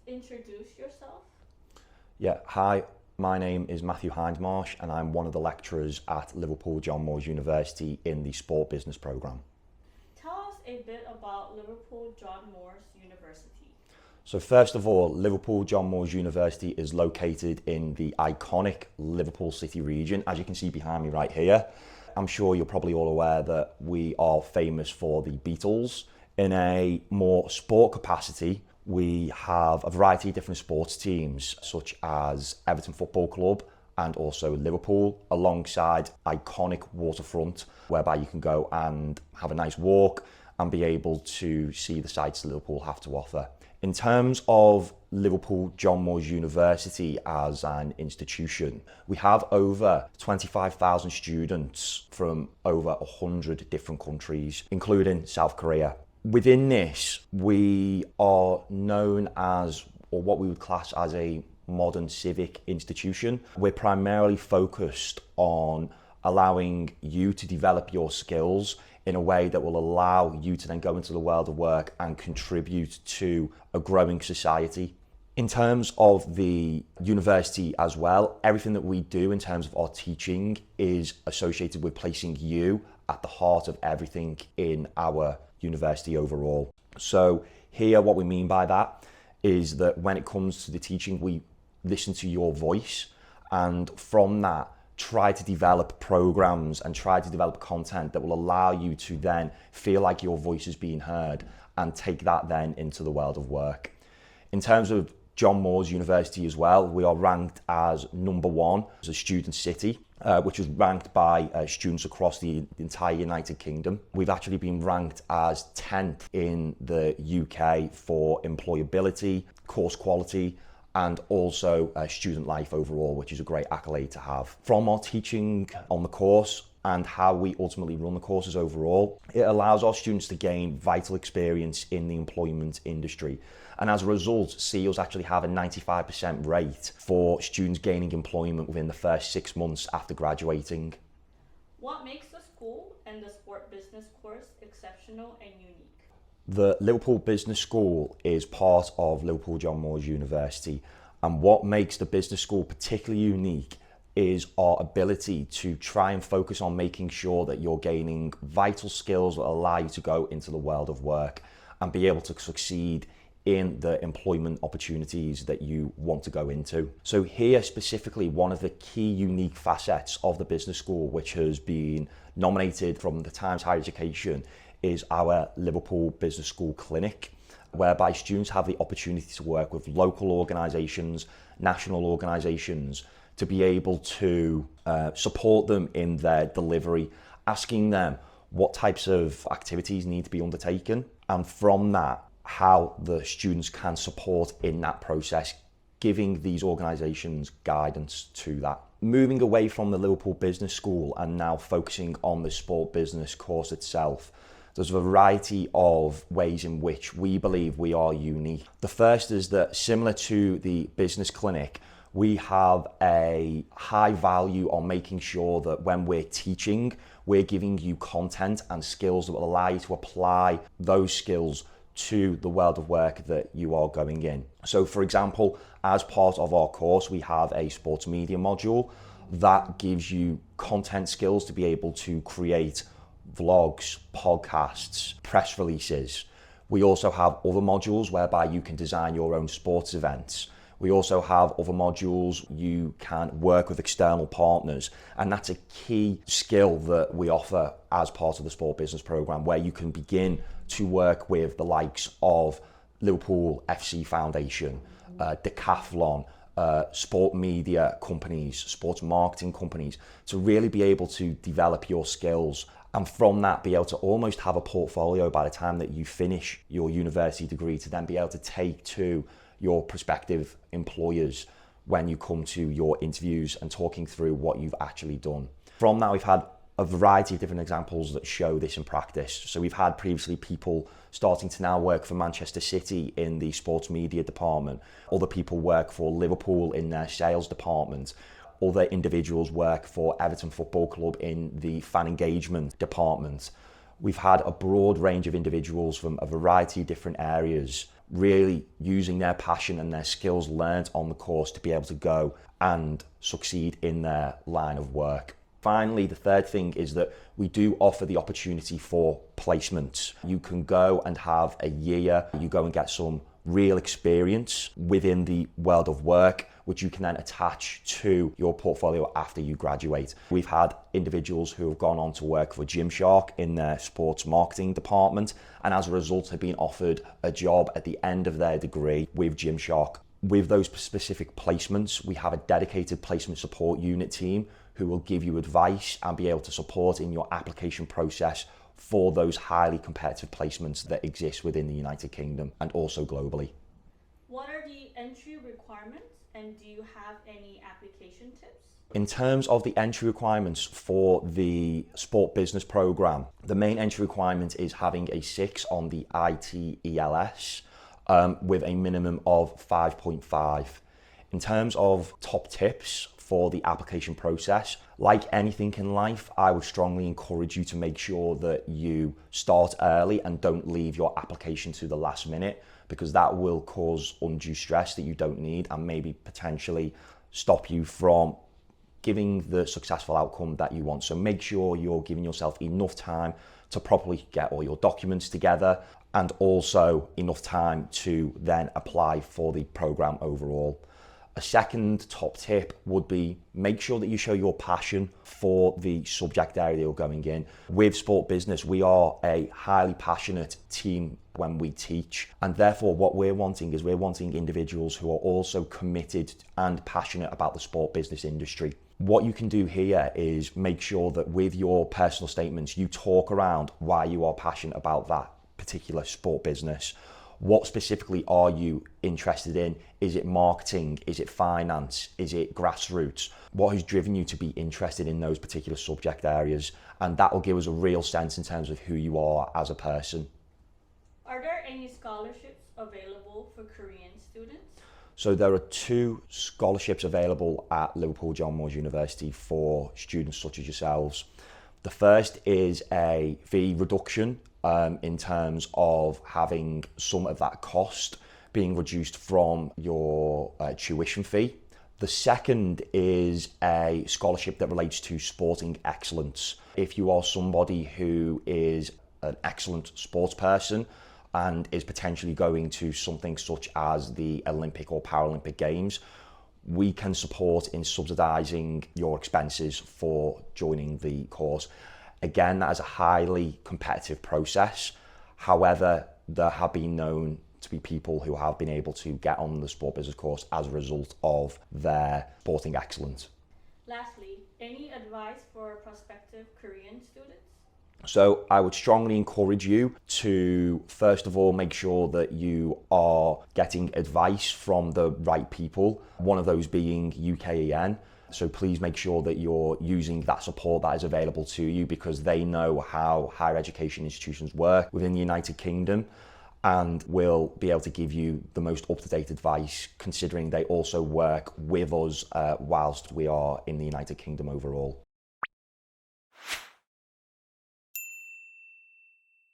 introduce yourself? Yeah, hi, my name is Matthew Hindmarsh and I'm one of the lecturers at Liverpool-John Moores University in the Sport Business programme. Tell us a bit about Liverpool-John Moores University. So first of all, Liverpool-John Moores University is located in the iconic Liverpool City region, as you can see behind me right here. I'm sure you're probably all aware that we are famous for the Beatles. In a more sport capacity, we have a variety of different sports teams, such as Everton Football Club and also Liverpool, alongside iconic waterfront, whereby you can go and have a nice walk and be able to see the sights Liverpool have to offer. In terms of Liverpool-John Moores University as an institution, we have over 25,000 students from over 100 different countries, including South Korea. Within this, we are known as, or what we would class as, a modern civic institution. We're primarily focused on allowing you to develop your skills in a way that will allow you to then go into the world of work and contribute to a growing society. In terms of the university as well, everything that we do in terms of our teaching is associated with placing you at the heart of everything in our university overall. So here, what we mean by that is that when it comes to the teaching, we listen to your voice, and from that, try to develop programs and try to develop content that will allow you to then feel like your voice is being heard and take that then into the world of work. In terms of John Moores University as well, we are ranked as #1 as a student city, which is ranked by students across the entire United Kingdom. We've actually been ranked as 10th in the UK for employability, course quality, and also student life overall, which is a great accolade to have. From our teaching on the course and how we ultimately run the courses overall, it allows our students to gain vital experience in the employment industry. And as a result, see us actually have a 95% rate for students gaining employment within the first 6 months after graduating. What makes the school and the sport business course exceptional and unique? The Liverpool Business School is part of Liverpool-John Moores University, and what makes the business school particularly unique is our ability to try and focus on making sure that you're gaining vital skills that allow you to go into the world of work and be able to succeed in the employment opportunities that you want to go into. So here specifically, one of the key unique facets of the business school, which has been nominated from the Times Higher Education, is our Liverpool Business School Clinic, whereby students have the opportunity to work with local organisations, national organisations, to be able to support them in their delivery, asking them what types of activities need to be undertaken, and from that, how the students can support in that process, giving these organisations guidance to that. Moving away from the Liverpool Business School and now focusing on the sport business course itself, there's a variety of ways in which we believe we are unique. The first is that, similar to the business clinic, we have a high value on making sure that when we're teaching, we're giving you content and skills that will allow you to apply those skills to the world of work that you are going in. So for example, as part of our course, we have a sports media module that gives you content skills to be able to create vlogs, podcasts, press releases. We also have other modules whereby you can design your own sports events. We also have other modules you can work with external partners, and that's a key skill that we offer as part of the Sport Business Programme, where you can begin to work with the likes of Liverpool FC Foundation, Decathlon, sport media companies, sports marketing companies, to really be able to develop your skills, and from that be able to almost have a portfolio by the time that you finish your university degree, to then be able to take to your prospective employers when you come to your interviews and talking through what you've actually done. From that, we've had a variety of different examples that show this in practice. So we've had previously people starting to now work for Manchester City in the sports media department. Other people work for Liverpool in their sales department. Other individuals work for Everton Football Club in the fan engagement department. We've had a broad range of individuals from a variety of different areas really using their passion and their skills learned on the course to be able to go and succeed in their line of work. Finally, the third thing is that we do offer the opportunity for placements. You can go and have a year, you go and get some real experience within the world of work, which you can then attach to your portfolio after you graduate. We've had individuals who have gone on to work for Gymshark in their sports marketing department, and as a result have been offered a job at the end of their degree with Gymshark. With those specific placements, we have a dedicated placement support unit team who will give you advice and be able to support in your application process for those highly competitive placements that exist within the United Kingdom and also globally. What are the entry requirements, and do you have any application tips? In terms of the entry requirements for the sport business program, the main entry requirement is having a 6 on the ITELS with a minimum of 5.5. In terms of top tips for the application process, like anything in life, I would strongly encourage you to make sure that you start early and don't leave your application to the last minute, because that will cause undue stress that you don't need and maybe potentially stop you from giving the successful outcome that you want. So make sure you're giving yourself enough time to properly get all your documents together, and also enough time to then apply for the program overall. A second top tip would be make sure that you show your passion for the subject area you're going in. With sport business, we are a highly passionate team when we teach, and therefore what we're wanting is we're wanting individuals who are also committed and passionate about the sport business industry. What you can do here is make sure that with your personal statements, you talk around why you are passionate about that particular sport business. What specifically are you interested in? Is it marketing? Is it finance? Is it grassroots? What has driven you to be interested in those particular subject areas? And that will give us a real sense in terms of who you are as a person. Are there any scholarships available for Korean students? So there are 2 scholarships available at Liverpool University for students such as yourselves. The first is a fee reduction in terms of having some of that cost being reduced from your tuition fee. The second is a scholarship that relates to sporting excellence. If you are somebody who is an excellent sports person and is potentially going to something such as the Olympic or Paralympic Games, we can support in subsidising your expenses for joining the course. Again, that is a highly competitive process. However, there have been known to be people who have been able to get on the sport business course as a result of their sporting excellence. Lastly, any advice for prospective Korean students? So I would strongly encourage you to, first of all, make sure that you are getting advice from the right people, one of those being UKEN. So please make sure that you're using that support that is available to you, because they know how higher education institutions work within the United Kingdom and will be able to give you the most up-to-date advice, considering they also work with us whilst we are in the United Kingdom overall.